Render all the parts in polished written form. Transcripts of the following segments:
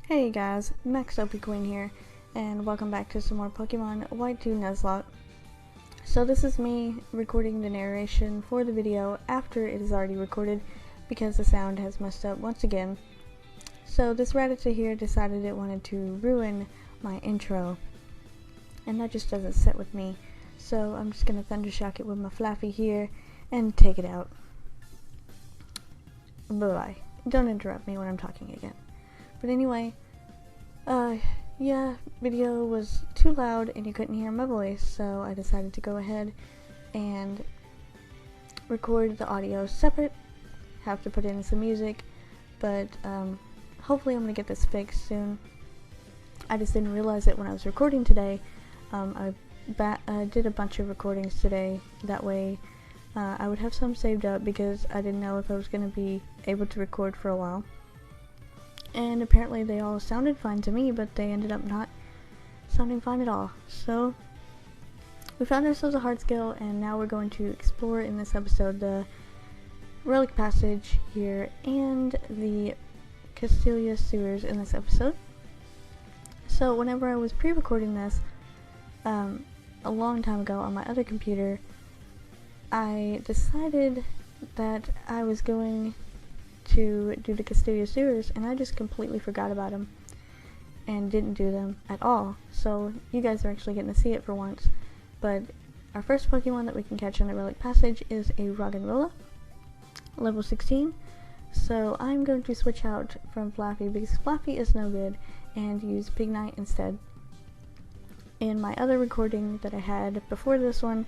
Hey guys, MaxLPQueen here, and welcome back to some more Pokemon White 2 Nuzlocke. So this is me recording the narration for the video after it is already recorded because the sound has messed up once again. So this Rattata here decided it wanted to ruin my intro, and that just doesn't sit with me. So I'm just gonna Thundershock it with my Flaffy here and take it out. Bye-bye. Don't interrupt me when I'm talking again. But anyway, yeah, video was too loud and you couldn't hear my voice, so I decided to go ahead and record the audio separate. Have to put in some music, but hopefully I'm gonna get this fixed soon. I just didn't realize it when I was recording today. I did a bunch of recordings today, that way I would have some saved up because I didn't know if I was going to be able to record for a while. And apparently they all sounded fine to me, but they ended up not sounding fine at all. So we found ourselves a hard skill, and now we're going to explore in this episode the Relic Passage here and the Castelia sewers in this episode. So whenever I was pre-recording this a long time ago on my other computer, I decided that I was going to do the Castelia sewers, and I just completely forgot about them and didn't do them at all. So you guys are actually getting to see it for once. But our first Pokemon that we can catch on the Relic Passage is a Roggenrola, level 16. So I'm going to switch out from Flaffy because Flaffy is no good and use Pignite instead. In my other recording that I had before this one,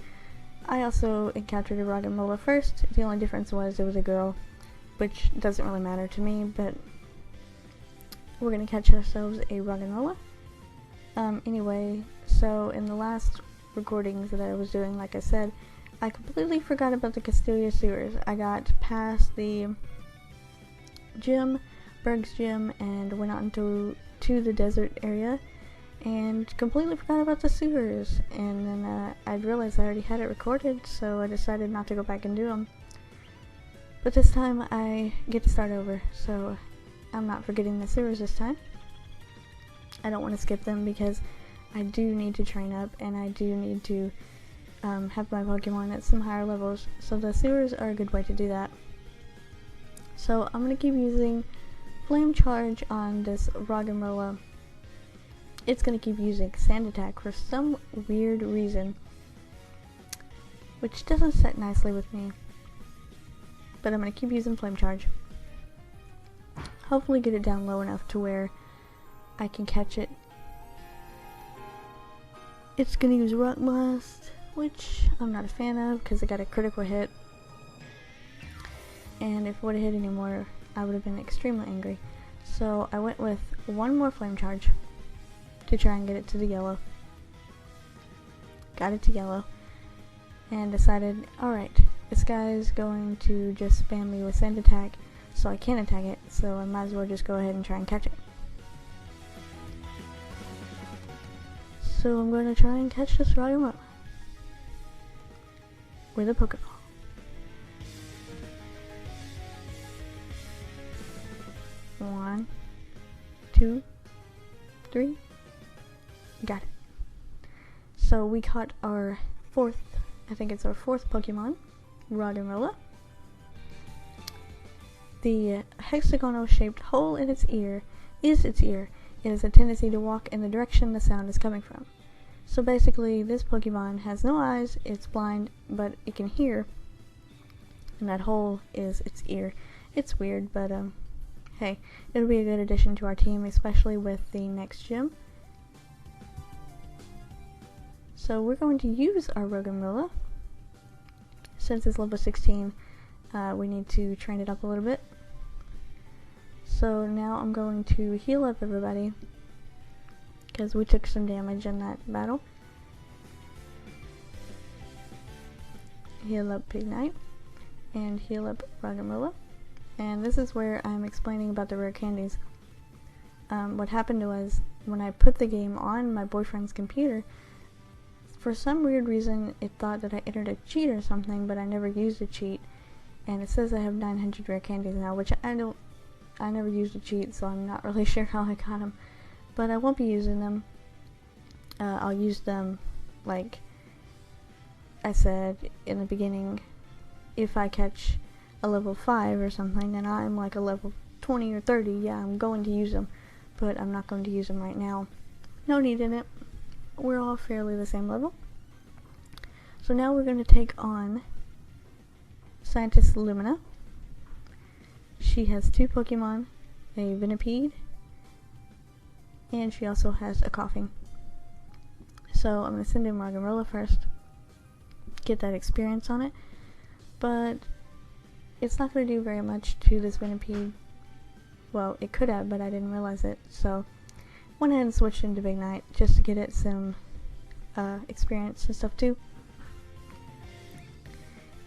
I also encountered a Roggenrola first. The only difference was it was a girl, which doesn't really matter to me, but we're gonna catch ourselves a Roggenrola. Anyway, so in the last recordings that I was doing, like I said, I completely forgot about the Castelia sewers. I got past the gym, Berg's gym, and went out into the desert area, and completely forgot about the sewers. And then I realized I already had it recorded, so I decided not to go back and do them. But this time I get to start over, so I'm not forgetting the sewers this time. I don't want to skip them because I do need to train up, and I do need to have my Pokemon at some higher levels, so the sewers are a good way to do that. So I'm going to keep using Flame Charge on this Roggenrola. It's going to keep using Sand Attack for some weird reason, which doesn't set nicely with me. But I'm going to keep using Flame Charge. Hopefully get it down low enough to where I can catch it. It's going to use Rock Blast, which I'm not a fan of because it got a critical hit. And if it would have hit anymore, I would have been extremely angry. So I went with one more Flame Charge to try and get it to the yellow. Got it to yellow. And decided, alright, this guy's going to just spam me with Sand Attack, so I can't attack it, so I might as well just go ahead and try and catch it. So I'm going to try and catch this Roggenrola with a Pokeball. One, two, three. Got it. So we caught our fourth, I think it's our fourth Pokemon, Roggenrola. The hexagonal shaped hole in its ear is its ear. It has a tendency to walk in the direction the sound is coming from. So basically this Pokemon has no eyes, it's blind, but it can hear, and that hole is its ear. It's weird, but hey, it'll be a good addition to our team, especially with the next gym. So we're going to use our Roggenrola. Since it's level 16, we need to train it up a little bit. So now I'm going to heal up everybody, because we took some damage in that battle. Heal up Pignite, and heal up Roggenrola. And this is where I'm explaining about the rare candies. What happened was, when I put the game on my boyfriend's computer, for some weird reason it thought that I entered a cheat or something, but I never used a cheat. And it says I have 900 rare candies now, which I never used a cheat, so I'm not really sure how I got them. But I won't be using them. I'll use them, like I said in the beginning, if I catch a level 5 or something and I'm like a level 20 or 30, yeah, I'm going to use them. But I'm not going to use them right now. No need in it. We're all fairly the same level. So now we're going to take on Scientist Lumina. She has 2 Pokemon, a Venipede, and she also has a Coughing. So I'm going to send in Roggenrola first, get that experience on it, but it's not going to do very much to this Venipede. Well, it could have, but I didn't realize it, so went ahead and switched into Big Knight just to get it some experience and stuff too.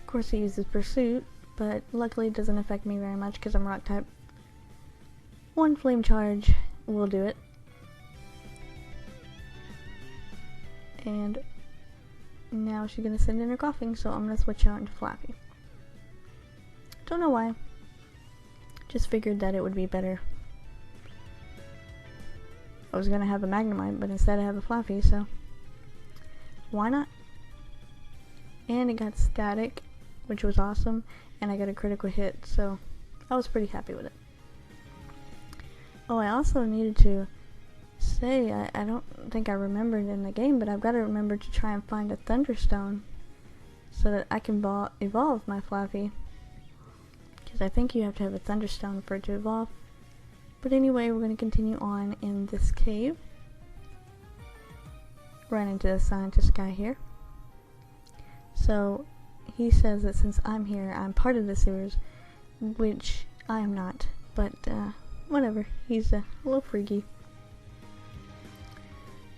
Of course he uses Pursuit, but luckily it doesn't affect me very much because I'm Rock type. 1 Flame Charge will do it. And now she's going to send in her Coughing, so I'm going to switch out into Flappy. Don't know why. Just figured that it would be better. I was going to have a Magnemite, but instead I have a Flappy, so why not? And it got Static, which was awesome, and I got a critical hit, so I was pretty happy with it. Oh, I also needed to say, I don't think I remembered in the game, but I've got to remember to try and find a Thunderstone so that I can evolve my Flappy. Because I think you have to have a Thunderstone for it to evolve. But anyway, we're going to continue on in this cave. Run into the scientist guy here. So, he says that since I'm here, I'm part of the sewers, which I am not. But, whatever. He's a little freaky.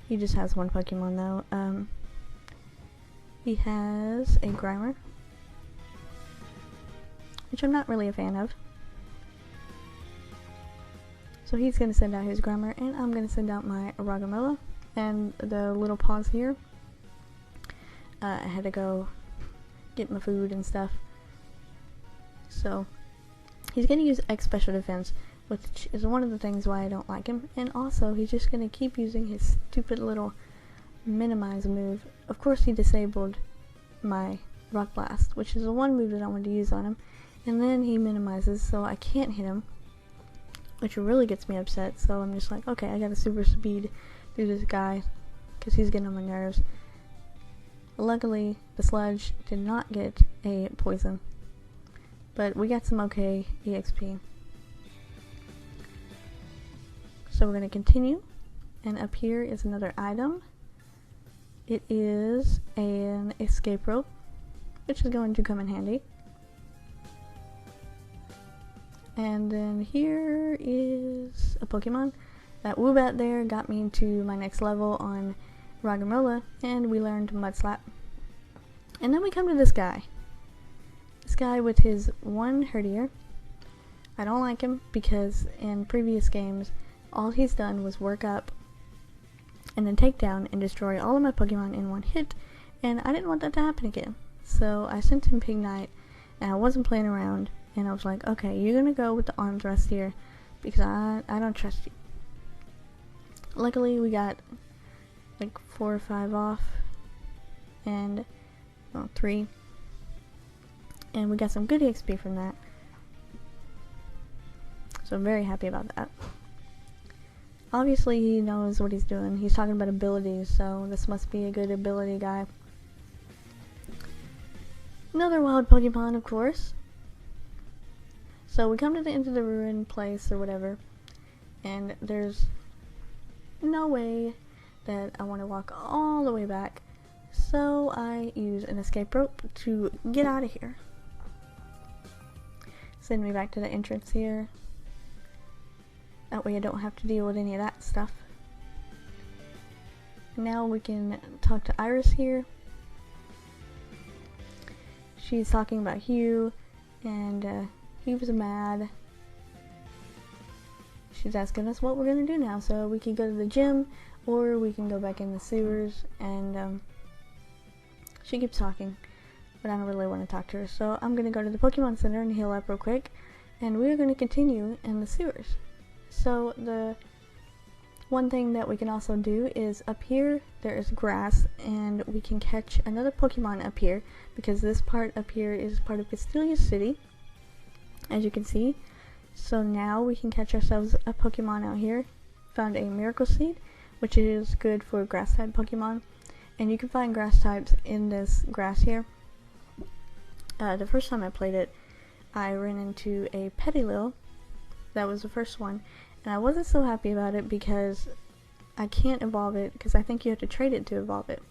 He just has 1 Pokemon though. He has a Grimer, which I'm not really a fan of. So he's going to send out his Grimer, and I'm going to send out my Roggenrola. And the little pause here, I had to go get my food and stuff. So he's going to use X Special Defense, which is one of the things why I don't like him. And also, he's just going to keep using his stupid little minimize move. Of course, he disabled my Rock Blast, which is the one move that I wanted to use on him. And then he minimizes, so I can't hit him, which really gets me upset. So I'm just like, okay, I got to super speed through this guy, because he's getting on my nerves. Luckily, the Sludge did not get a poison, but we got some okay EXP. So we're going to continue, and up here is another item. It is an escape rope, which is going to come in handy. And then here is a Pokemon. That Woobat there got me to my next level on Roggenrola, and we learned Mud Slap. And then we come to this guy. This guy with his 1 Herdier. I don't like him because in previous games, all he's done was work up and then take down and destroy all of my Pokemon in 1 hit, and I didn't want that to happen again. So I sent him Big Knight, and I wasn't playing around, and I was like, okay, you're gonna go with the arm thrust here because I don't trust you. Luckily, we got like 4 or 5 off, and well, 3, and we got some good XP from that. So I'm very happy about that. Obviously, he knows what he's doing. He's talking about abilities, so this must be a good ability guy. Another wild Pokemon, of course. So we come to the end of the ruined place or whatever, and there's no way that I want to walk all the way back, so I use an escape rope to get out of here. Send me back to the entrance here. That way I don't have to deal with any of that stuff. Now we can talk to Iris here. She's talking about Hugh, and he was mad. She's asking us what we're gonna do now, so we can go to the gym, or we can go back in the sewers, and she keeps talking, but I don't really want to talk to her, so I'm gonna go to the Pokemon Center and heal up real quick, and we're going to continue in the sewers. So the one thing that we can also do is up here there is grass, and we can catch another Pokemon up here, because this part up here is part of Castelia City, as you can see. So now we can catch ourselves a Pokemon out here. Found a Miracle Seed, which is good for grass type Pokemon, and you can find grass types in this grass here. The first time I played it, I ran into a Petilil. That was the first one, and I wasn't so happy about it because I can't evolve it, because I think you have to trade it to evolve it.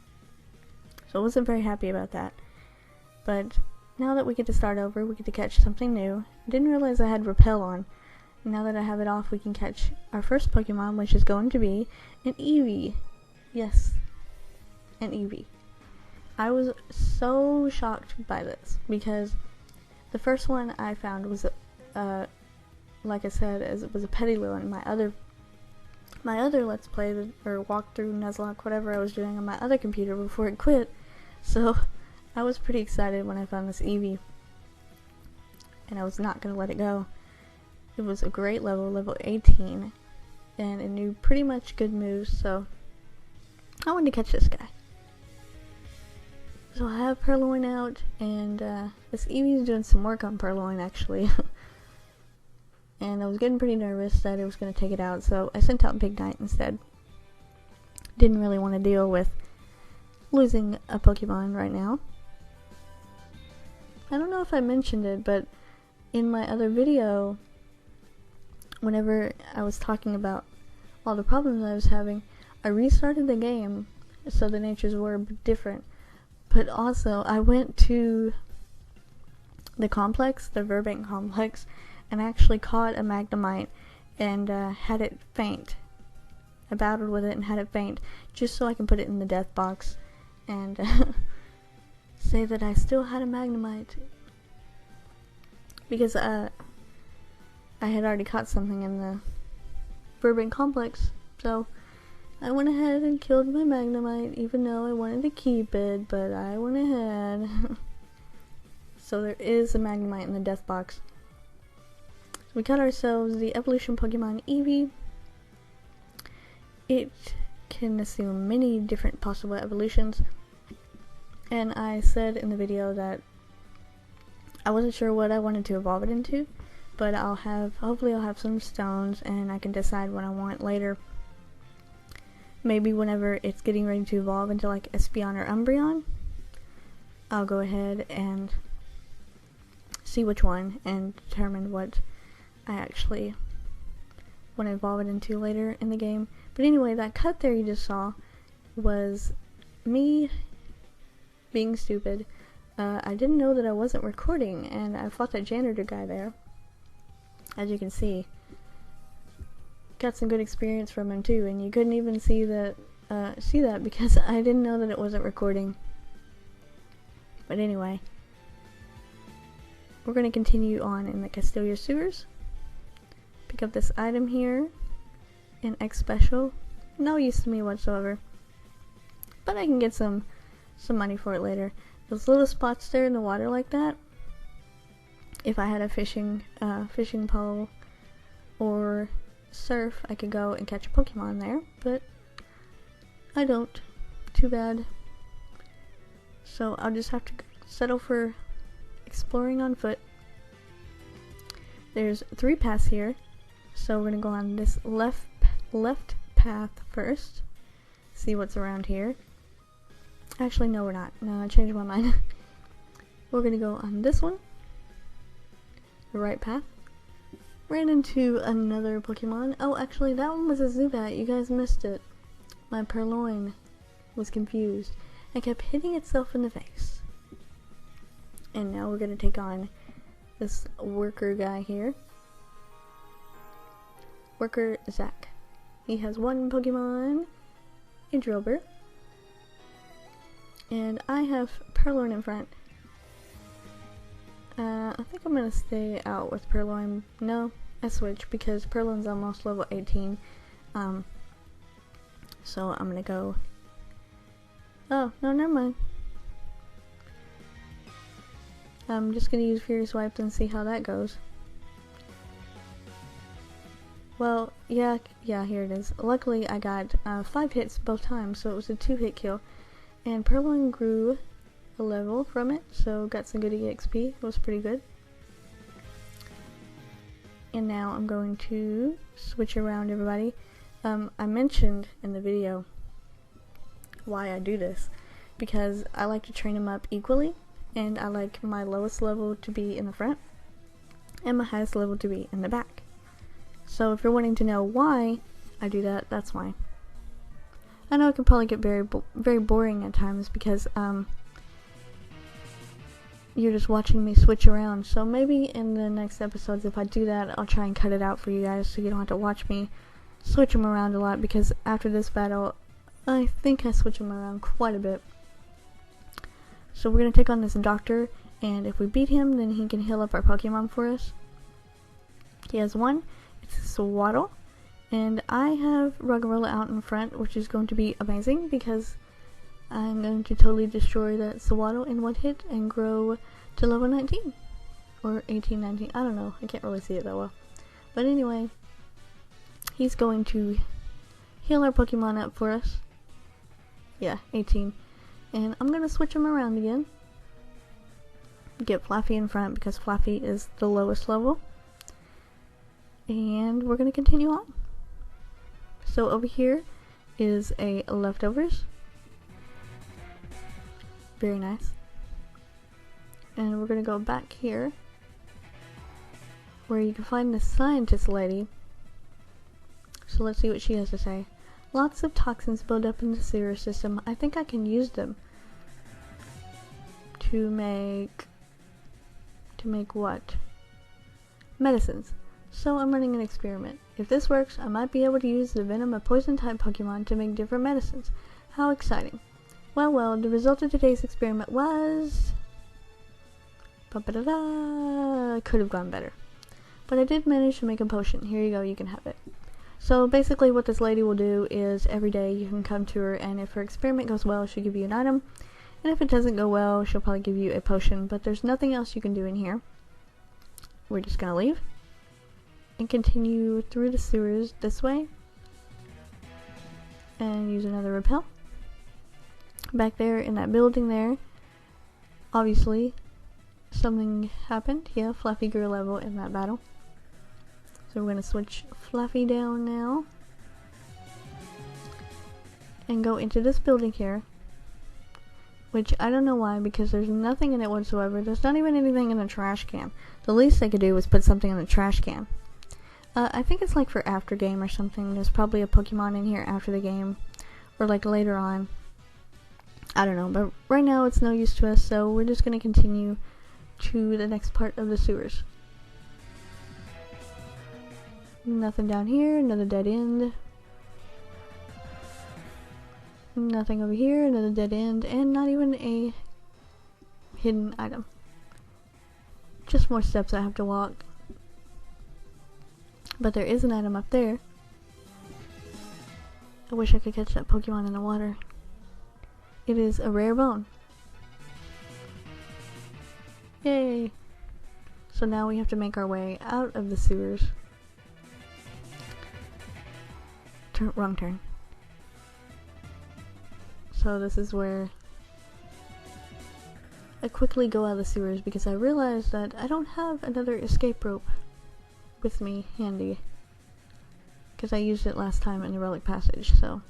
So I wasn't very happy about that. But now that we get to start over, we get to catch something new. I didn't realize I had Repel on. Now that I have it off, we can catch our first Pokemon, which is going to be an Eevee. Yes, an Eevee. I was so shocked by this, because the first one I found was, like I said, it was a Petilil, and my other Let's Play, or walkthrough, Nuzlocke, whatever I was doing on my other computer before it quit. So I was pretty excited when I found this Eevee, and I was not going to let it go. It was a great level 18, and it knew pretty much good moves, so I wanted to catch this guy. So I have Purloin out, and this Eevee's doing some work on Purloin, actually. And I was getting pretty nervous that it was going to take it out, so I sent out Big Knight instead. Didn't really want to deal with losing a Pokemon right now. I don't know if I mentioned it, but in my other video, whenever I was talking about all the problems I was having, I restarted the game so the natures were different. But also, I went to the complex, the Verbank complex, and I actually caught a Magnemite and had it faint. I battled with it and had it faint, just so I can put it in the death box and say that I still had a Magnemite. Because I had already caught something in the Verbank complex, so I went ahead and killed my Magnemite, even though I wanted to keep it, but I went ahead. So there is a Magnemite in the death box. So we got ourselves the evolution Pokemon Eevee. It can assume many different possible evolutions, and I said in the video that I wasn't sure what I wanted to evolve it into, but hopefully I'll have some stones, and I can decide what I want later. Maybe whenever it's getting ready to evolve into like Espeon or Umbreon, I'll go ahead and see which one and determine what I actually want to evolve it into later in the game. But anyway, that cut there you just saw was me being stupid. I didn't know that I wasn't recording, and I fought that janitor guy there. As you can see, got some good experience from him too, and you couldn't even see that because I didn't know that it wasn't recording. But anyway, we're going to continue on in the Castelia sewers. Pick up this item here, an X special, no use to me whatsoever, but I can get some money for it later. Those little spots there in the water like that, if I had a fishing pole or surf, I could go and catch a Pokemon there, but I don't. Too bad. So I'll just have to settle for exploring on foot. There's 3 paths here, so we're gonna go on this left path first, see what's around here. Actually, no, we're not. No, I changed my mind. We're gonna go on this one, the right path. Ran into another Pokemon. Oh, actually, that one was a Zubat. You guys missed it. My Purloin was confused and kept hitting itself in the face. And now we're gonna take on this worker guy here. Worker Zach. He has 1 Pokemon, a Drillbur. And I have Purloin in front. I think I'm gonna stay out with Purloin. No, I switch because Purloin's almost level 18. So I'm gonna go. Oh, no, never mind. I'm just gonna use Furious Wipes and see how that goes. Well, yeah, here it is. Luckily, I got 5 hits both times, so it was a 2-hit kill. And Purloin grew a level from it, so got some good EXP. It was pretty good. And now I'm going to switch around everybody. I mentioned in the video why I do this, because I like to train them up equally, and I like my lowest level to be in the front and my highest level to be in the back. So if you're wanting to know why I do that, that's why. I know it can probably get very boring at times because you're just watching me switch around. So maybe in the next episodes, if I do that, I'll try and cut it out for you guys so you don't have to watch me switch them around a lot, because after this battle, I think I switch them around quite a bit. So we're going to take on this doctor, and if we beat him, then he can heal up our Pokemon for us. He has one. It's a Swaddle, and I have Ruggerella out in front, which is going to be amazing because I'm going to totally destroy that Swaddle in one hit and grow to level 19 or 18, 19. I don't know. I can't really see it that well. But anyway, he's going to heal our Pokemon up for us. Yeah, 18. And I'm going to switch him around again. Get Flaffy in front because Flaffy is the lowest level. And we're going to continue on. So over here is a leftovers. Very nice. And we're going to go back here where you can find the scientist lady. So let's see what she has to say. Lots of toxins build up in the sewer system. I think I can use them to make what? Medicines. So I'm running an experiment. If this works, I might be able to use the venom of poison type Pokemon to make different medicines. How exciting. Well, the result of today's experiment was... Could have gone better. But I did manage to make a potion. Here you go, you can have it. So basically what this lady will do is every day you can come to her, and if her experiment goes well, she'll give you an item. And if it doesn't go well, she'll probably give you a potion. But there's nothing else you can do in here. We're just gonna leave and continue through the sewers this way. And use another repel. Back there in that building there, obviously something happened. Yeah, Fluffy grew a level in that battle. So we're going to switch Fluffy down now and go into this building here, which I don't know why, because there's nothing in it whatsoever. There's not even anything in the trash can. The least they could do was put something in the trash can. I think it's like for after game or something. There's probably a Pokemon in here after the game, or like later on. I don't know, but right now it's no use to us, so we're just going to continue to the next part of the sewers. Nothing down here, another dead end. Nothing over here, another dead end, and not even a hidden item. Just more steps I have to walk. But there is an item up there. I wish I could catch that Pokemon in the water. It is a rare bone. Yay! So now we have to make our way out of the sewers. Wrong turn. So this is where I quickly go out of the sewers because I realized that I don't have another escape rope with me handy, because I used it last time in the Relic Passage. So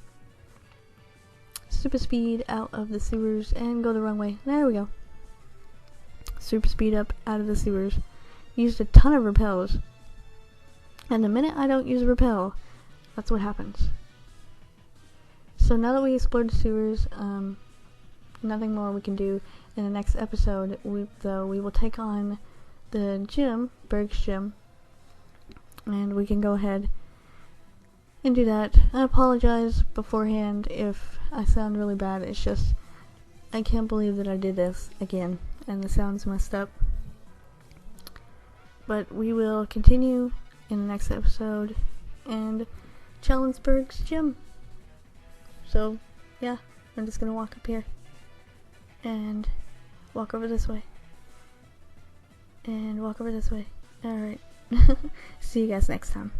super speed out of the sewers and go the wrong way. There we go. Super speed up out of the sewers. Used a ton of repels, and the minute I don't use a repel, that's what happens. So now that we explored the sewers, nothing more we can do. In the next episode, we will take on the gym, Berg's gym, and we can go ahead and do that. I apologize beforehand if I sound really bad. It's just, I can't believe that I did this again, and the sound's messed up. But we will continue in the next episode and challenge Berg's gym. So, yeah, I'm just gonna walk up here and walk over this way and walk over this way. Alright, see you guys next time.